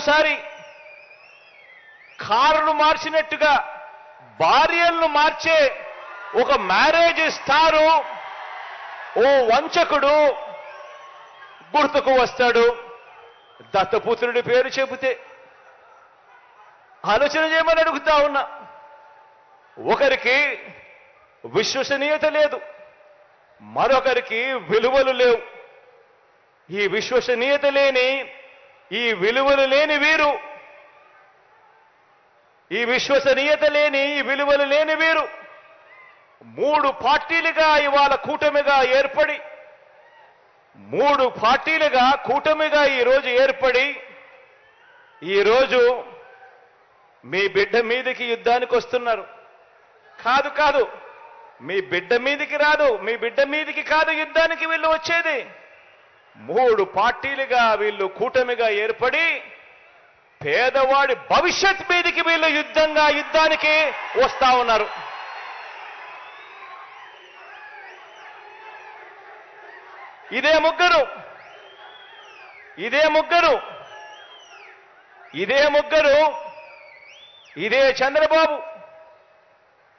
ఒక్కోసారి కారును మార్చినట్టుగా భార్యలను మార్చే ఒక మ్యారేజ్ స్టారు ఓ వంచకుడు గుర్తుకు వస్తాడు. దత్తపుత్రుడి పేరు చెబితే ఆలోచన చేయమని అడుగుతా ఉన్నా. ఒకరికి విశ్వసనీయత లేదు, మరొకరికి విలువలు లేవు. ఈ విశ్వసనీయత లేని, ఈ విలువలు లేని వీరు, ఈ విశ్వసనీయత లేని, ఈ విలువలు లేని వీరు 3 పార్టీలుగా ఇవాళ కూటమిగా ఏర్పడి, 3 పార్టీలుగా కూటమిగా ఈరోజు ఏర్పడి, ఈరోజు మీ బిడ్డ మీదకి యుద్ధానికి వస్తున్నారు. కాదు కాదు, మీ బిడ్డ మీదకి రాదు, మీ బిడ్డ మీదకి కాదు యుద్ధానికి వీళ్ళు వచ్చేది. 3 పార్టీలుగా వీళ్ళు కూటమిగా ఏర్పడి పేదవాడి భవిష్యత్ మీదకి వీళ్ళు యుద్ధానికి వస్తా ఉన్నారు. ఇదే ముగ్గురు, ఇదే చంద్రబాబు,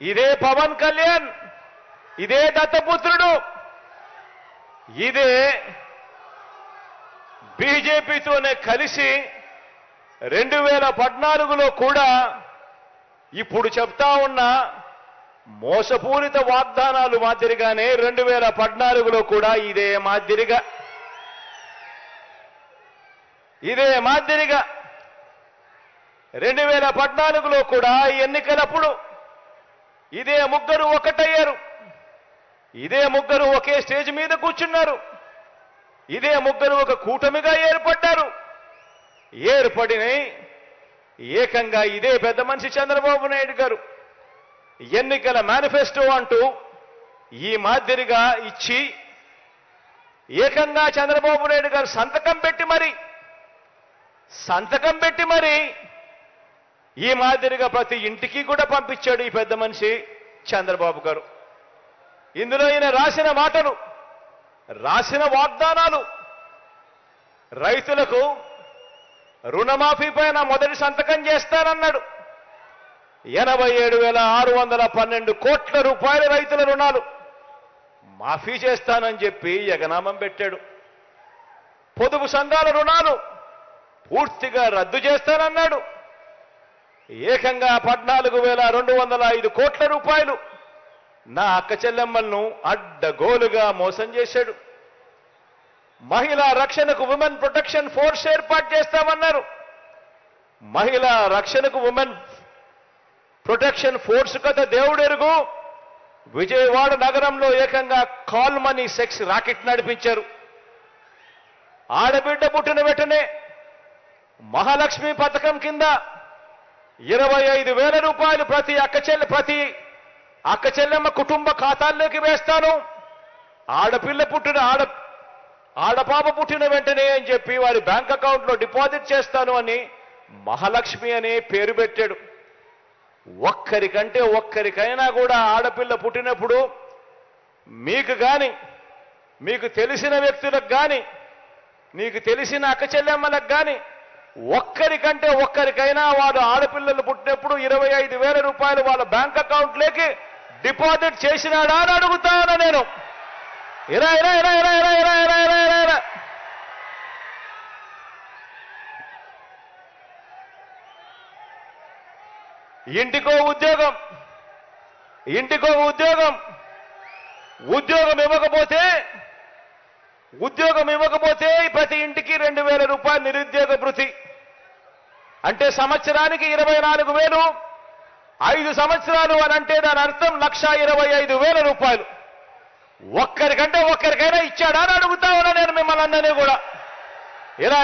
ఇదే పవన్ కళ్యాణ్, ఇదే దత్తపుత్రుడు, ఇదే బీజేపీతోనే కలిసి 2014లో కూడా ఇప్పుడు చెప్తా ఉన్న మోసపూరిత వాగ్దానాలు మాదిరిగానే 2014లో కూడా ఇదే మాదిరిగా 2014లో కూడా ఎన్నికలప్పుడు ఇదే ముగ్గురు ఒకటయ్యారు. ఇదే ముగ్గురు ఒకే స్టేజ్ మీద కూర్చున్నారు. ఇదే ముగ్గురు ఒక కూటమిగా ఏర్పడ్డారు. ఏర్పడిన ఏకంగా ఇదే పెద్ద మనిషి చంద్రబాబు నాయుడు గారు ఎన్నికల మేనిఫెస్టో అంటూ ఈ మాదిరిగా ఇచ్చి, ఏకంగా చంద్రబాబు నాయుడు గారు సంతకం పెట్టి మరి ఈ మాదిరిగా ప్రతి ఇంటికి కూడా పంపించాడు ఈ పెద్ద మనిషి చంద్రబాబు గారు. ఇందులో ఈయన రాసిన మాటలు, రాసిన వాగ్దానాలు, రైతులకు రుణమాఫీ పైన మొదటి సంతకం చేస్తానన్నాడు. 87,612 కోట్ల రూపాయల రైతుల రుణాలు మాఫీ చేస్తానని చెప్పి ఎగనామం పెట్టాడు. పొదుపు సంఘాల రుణాలు పూర్తిగా రద్దు చేస్తానన్నాడు. ఏకంగా 14,205 కోట్ల రూపాయలు నా అక్క చెల్లెమ్మలను అడ్డగోలుగా మోసం చేశాడు. మహిళా రక్షణకు ఉమెన్ ప్రొటెక్షన్ ఫోర్స్ ఏర్పాటు చేస్తామన్నారు. మహిళా రక్షణకు ఉమెన్ ప్రొటెక్షన్ ఫోర్స్ కథ దేవుడెరుగు. విజయవాడ నగరంలో ఏకంగా కాల్ మనీ సెక్స్ రాకెట్ నడిపించారు. ఆడబిడ్డ పుట్టిన వెంటనే మహాలక్ష్మి పథకం కింద 25,000 రూపాయలు ప్రతి అక్క చెల్లెమ్మ కుటుంబ ఖాతాల్లోకి వేస్తాను. ఆడపాప పుట్టిన వెంటనే అని చెప్పి వారి బ్యాంక్ అకౌంట్లో డిపాజిట్ చేస్తాను అని మహాలక్ష్మి అనే పేరు పెట్టాడు. ఒక్కరికైనా కూడా ఆడపిల్ల పుట్టినప్పుడు మీకు కానీ, మీకు తెలిసిన వ్యక్తులకు కానీ, మీకు తెలిసిన అక్క చెల్లెమ్మలకు కానీ ఒక్కరికైనా వాడు ఆడపిల్లలు పుట్టినప్పుడు 25,000 రూపాయలు వాళ్ళ బ్యాంక్ అకౌంట్లోకి డిపాజిట్ చేసినాడా అని అడుగుతా ఉన్నా నేను. ఇలా ఇంటికో ఉద్యోగం ఇవ్వకపోతే ప్రతి ఇంటికి 2,000 రూపాయలు నిరుద్యోగ భృతి అంటే సంవత్సరానికి 24,000, 5 సంవత్సరాలు అని అంటే దాని అర్థం 1,25,000 రూపాయలు. ఒక్కరికైనా ఇచ్చాడా అని అడుగుతా ఉన్నా నేను మిమ్మల్ని అందరినీ కూడా. ఇలా